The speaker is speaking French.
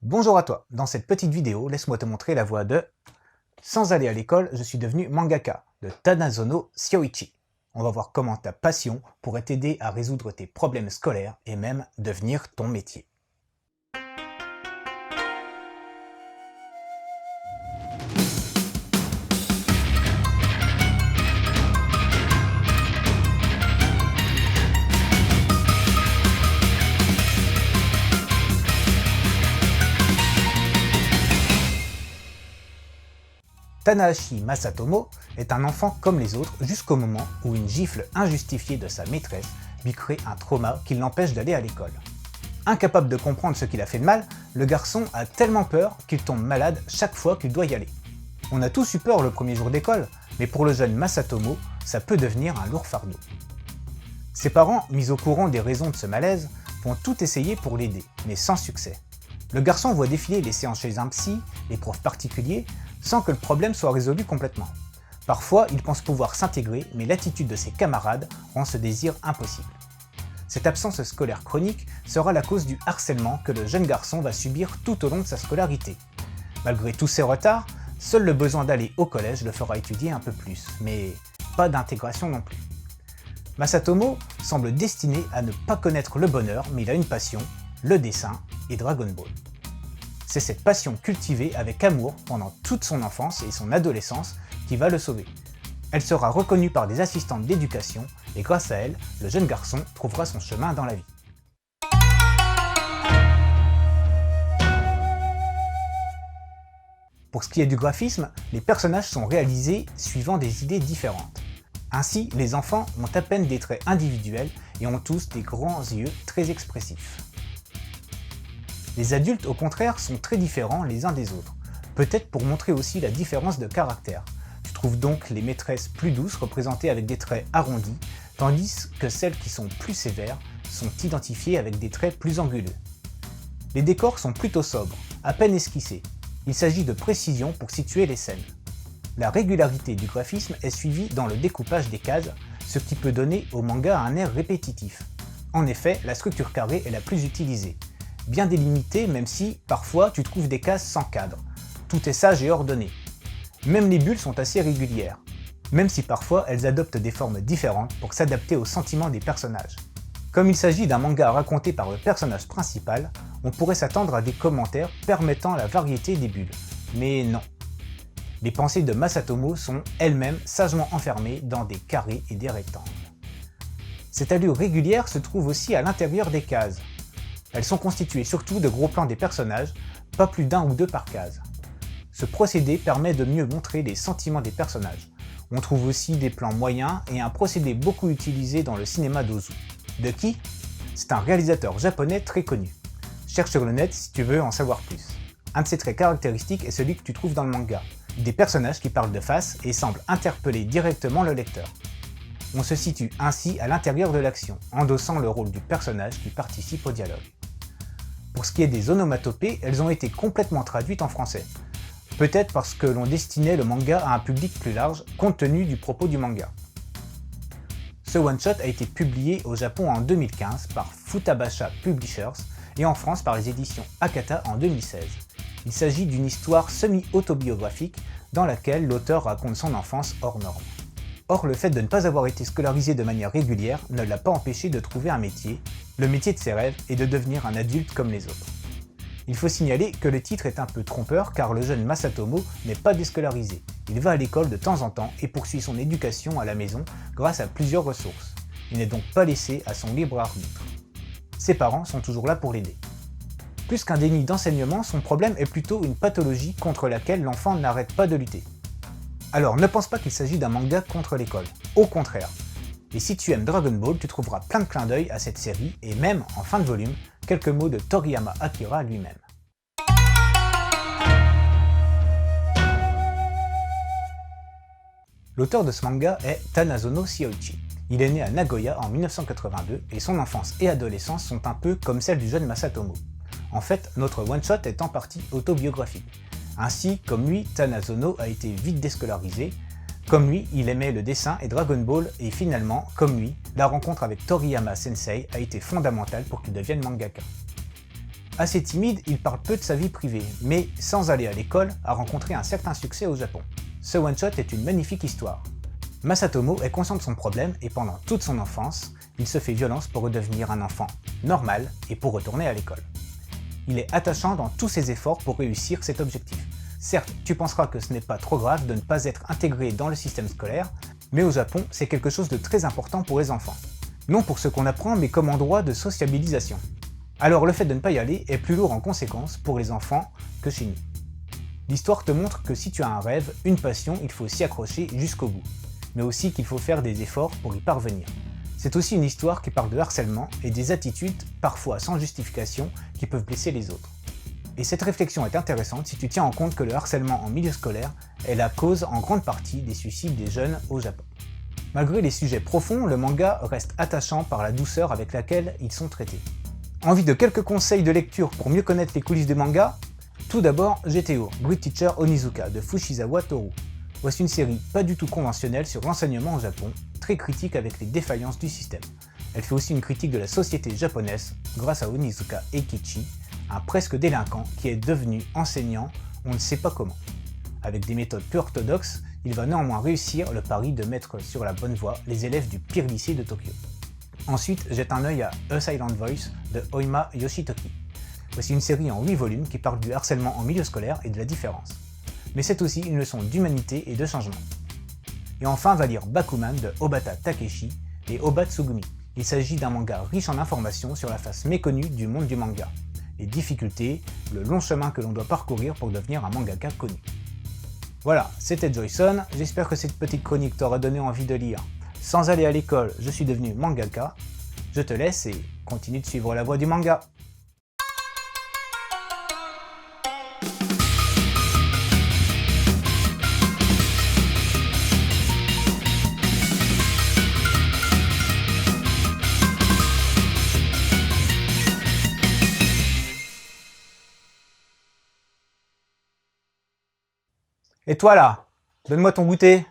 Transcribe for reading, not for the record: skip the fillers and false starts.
Bonjour à toi, dans cette petite vidéo, laisse-moi te montrer la voie de Sans aller à l'école, je suis devenu mangaka de Tanazono Shioichi. On va voir comment ta passion pourrait t'aider à résoudre tes problèmes scolaires et même devenir ton métier. Tanahashi Masatomo est un enfant comme les autres jusqu'au moment où une gifle injustifiée de sa maîtresse lui crée un trauma qui l'empêche d'aller à l'école. Incapable de comprendre ce qu'il a fait de mal, le garçon a tellement peur qu'il tombe malade chaque fois qu'il doit y aller. On a tous eu peur le premier jour d'école, mais pour le jeune Masatomo, ça peut devenir un lourd fardeau. Ses parents, mis au courant des raisons de ce malaise, vont tout essayer pour l'aider, mais sans succès. Le garçon voit défiler les séances chez un psy, les profs particuliers, sans que le problème soit résolu complètement. Parfois, il pense pouvoir s'intégrer, mais l'attitude de ses camarades rend ce désir impossible. Cette absence scolaire chronique sera la cause du harcèlement que le jeune garçon va subir tout au long de sa scolarité. Malgré tous ses retards, seul le besoin d'aller au collège le fera étudier un peu plus, mais pas d'intégration non plus. Masatomo semble destiné à ne pas connaître le bonheur, mais il a une passion, le dessin et Dragon Ball. C'est cette passion cultivée avec amour pendant toute son enfance et son adolescence qui va le sauver. Elle sera reconnue par des assistantes d'éducation et grâce à elle, le jeune garçon trouvera son chemin dans la vie. Pour ce qui est du graphisme, les personnages sont réalisés suivant des idées différentes. Ainsi, les enfants ont à peine des traits individuels et ont tous des grands yeux très expressifs. Les adultes, au contraire, sont très différents les uns des autres, peut-être pour montrer aussi la différence de caractère. Tu trouves donc les maîtresses plus douces représentées avec des traits arrondis, tandis que celles qui sont plus sévères sont identifiées avec des traits plus anguleux. Les décors sont plutôt sobres, à peine esquissés. Il s'agit de précision pour situer les scènes. La régularité du graphisme est suivie dans le découpage des cases, ce qui peut donner au manga un air répétitif. En effet, la structure carrée est la plus utilisée. Bien délimitée même si, parfois, tu trouves des cases sans cadre. Tout est sage et ordonné. Même les bulles sont assez régulières, même si parfois elles adoptent des formes différentes pour s'adapter aux sentiments des personnages. Comme il s'agit d'un manga raconté par le personnage principal, on pourrait s'attendre à des commentaires permettant la variété des bulles. Mais non. Les pensées de Masatomo sont elles-mêmes sagement enfermées dans des carrés et des rectangles. Cette allure régulière se trouve aussi à l'intérieur des cases. Elles sont constituées surtout de gros plans des personnages, pas plus d'un ou deux par case. Ce procédé permet de mieux montrer les sentiments des personnages. On trouve aussi des plans moyens et un procédé beaucoup utilisé dans le cinéma d'Ozu. De qui? C'est un réalisateur japonais très connu. Cherche sur le net si tu veux en savoir plus. Un de ses traits caractéristiques est celui que tu trouves dans le manga. Des personnages qui parlent de face et semblent interpeller directement le lecteur. On se situe ainsi à l'intérieur de l'action, endossant le rôle du personnage qui participe au dialogue. Pour ce qui est des onomatopées, elles ont été complètement traduites en français. Peut-être parce que l'on destinait le manga à un public plus large, compte tenu du propos du manga. Ce one-shot a été publié au Japon en 2015 par Futabasha Publishers et en France par les éditions Akata en 2016. Il s'agit d'une histoire semi-autobiographique dans laquelle l'auteur raconte son enfance hors norme. Or, le fait de ne pas avoir été scolarisé de manière régulière ne l'a pas empêché de trouver un métier, le métier de ses rêves, et de devenir un adulte comme les autres. Il faut signaler que le titre est un peu trompeur car le jeune Masatomo n'est pas déscolarisé. Il va à l'école de temps en temps et poursuit son éducation à la maison grâce à plusieurs ressources. Il n'est donc pas laissé à son libre arbitre. Ses parents sont toujours là pour l'aider. Plus qu'un déni d'enseignement, son problème est plutôt une pathologie contre laquelle l'enfant n'arrête pas de lutter. Alors ne pense pas qu'il s'agit d'un manga contre l'école, au contraire. Et si tu aimes Dragon Ball, tu trouveras plein de clins d'œil à cette série et même, en fin de volume, quelques mots de Toriyama Akira lui-même. L'auteur de ce manga est Tanazono Shioichi. Il est né à Nagoya en 1982 et son enfance et adolescence sont un peu comme celle du jeune Masatomo. En fait, notre one-shot est en partie autobiographique. Ainsi, comme lui, Tanazono a été vite déscolarisé. Comme lui, il aimait le dessin et Dragon Ball et finalement, comme lui, la rencontre avec Toriyama Sensei a été fondamentale pour qu'il devienne mangaka. Assez timide, il parle peu de sa vie privée, mais sans aller à l'école, a rencontré un certain succès au Japon. Ce one-shot est une magnifique histoire. Masatomo est conscient de son problème et pendant toute son enfance, il se fait violence pour redevenir un enfant normal et pour retourner à l'école. Il est attachant dans tous ses efforts pour réussir cet objectif. Certes, tu penseras que ce n'est pas trop grave de ne pas être intégré dans le système scolaire, mais au Japon, c'est quelque chose de très important pour les enfants. Non pour ce qu'on apprend, mais comme endroit de sociabilisation. Alors le fait de ne pas y aller est plus lourd en conséquence pour les enfants que chez nous. L'histoire te montre que si tu as un rêve, une passion, il faut s'y accrocher jusqu'au bout, mais aussi qu'il faut faire des efforts pour y parvenir. C'est aussi une histoire qui parle de harcèlement et des attitudes, parfois sans justification, qui peuvent blesser les autres. Et cette réflexion est intéressante si tu tiens en compte que le harcèlement en milieu scolaire est la cause en grande partie des suicides des jeunes au Japon. Malgré les sujets profonds, le manga reste attachant par la douceur avec laquelle ils sont traités. Envie de quelques conseils de lecture pour mieux connaître les coulisses du manga? Tout d'abord, GTO, Great Teacher Onizuka de Fushizawa Toru. Voici une série pas du tout conventionnelle sur l'enseignement au Japon, très critique avec les défaillances du système. Elle fait aussi une critique de la société japonaise grâce à Onizuka Eikichi, un presque délinquant qui est devenu enseignant on ne sait pas comment. Avec des méthodes peu orthodoxes, il va néanmoins réussir le pari de mettre sur la bonne voie les élèves du pire lycée de Tokyo. Ensuite, jette un œil à A Silent Voice de Oima Yoshitoki. Voici une série en 8 volumes qui parle du harcèlement en milieu scolaire et de la différence. Mais c'est aussi une leçon d'humanité et de changement. Et enfin, va lire Bakuman de Obata Takeshi et Oba Tsugumi. Il s'agit d'un manga riche en informations sur la face méconnue du monde du manga, les difficultés, le long chemin que l'on doit parcourir pour devenir un mangaka connu. Voilà, c'était Joyson, j'espère que cette petite chronique t'aura donné envie de lire. Sans aller à l'école, je suis devenu mangaka. Je te laisse et continue de suivre la voie du manga. Et toi là, donne-moi ton goûter.